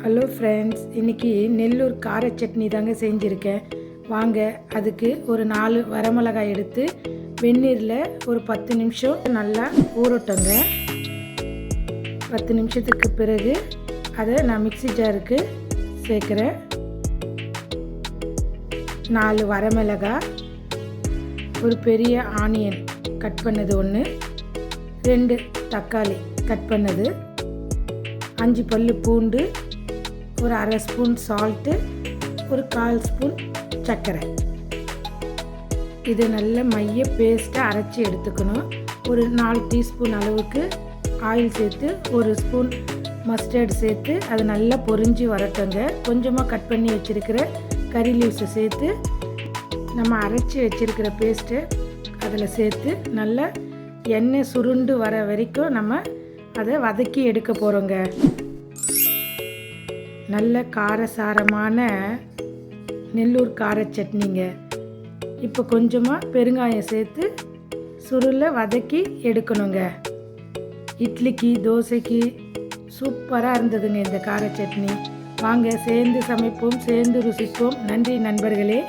Hello friends, இன்றைக்கி நெல்லூர் கார சட்னி தாங்க செஞ்சுருக்கேன். வாங்க, அதுக்கு ஒரு 4 வரமிளகாய் எடுத்து வெந்நீரில் ஒரு 10 நிமிஷம் நல்லா ஊறட்டோங்க. 10 நிமிஷத்துக்கு பிறகு அதை நான் மிக்ஸி ஜாருக்கு சேர்க்குறேன். 4 வரமிளகாய், ஒரு பெரிய ஆனியன் கட் பண்ணது ஒன்று, 2 தக்காளி கட் பண்ணது, 5 பல்லு பூண்டு, ஒரு அரை ஸ்பூன் சால்ட்டு, ஒரு 1/4 ஸ்பூன் சர்க்கரை. இது நல்ல மைய பேஸ்ட்டாக அரைச்சி எடுத்துக்கணும். ஒரு 4 டீஸ்பூன் அளவுக்கு ஆயில் சேர்த்து, ஒரு ஸ்பூன் மஸ்டர்ட் சேர்த்து அது நல்லா பொரிஞ்சு வரட்டுங்க. கொஞ்சமாக கட் பண்ணி வச்சுருக்கிற கறி லீவ்ஸை சேர்த்து நம்ம அரைச்சி வச்சுருக்கிற பேஸ்ட்டு அதில் சேர்த்து நல்லா எண்ணெய் சுருண்டு வர வரைக்கும் நம்ம அதை வதக்கி எடுக்க போகிறோங்க. நல்ல காரசாரமான நெல்லூர் கார சட்னிங்க. இப்போ கொஞ்சமாக பெருங்காயம் சேர்த்து சுருளை வதக்கி எடுக்கணுங்க. இட்லிக்கு தோசைக்கு சூப்பராக இருந்ததுங்க இந்த கார சட்னி. வாங்க சேர்ந்து சமைப்போம், சேர்ந்து ருசிப்போம். நன்றி நண்பர்களே.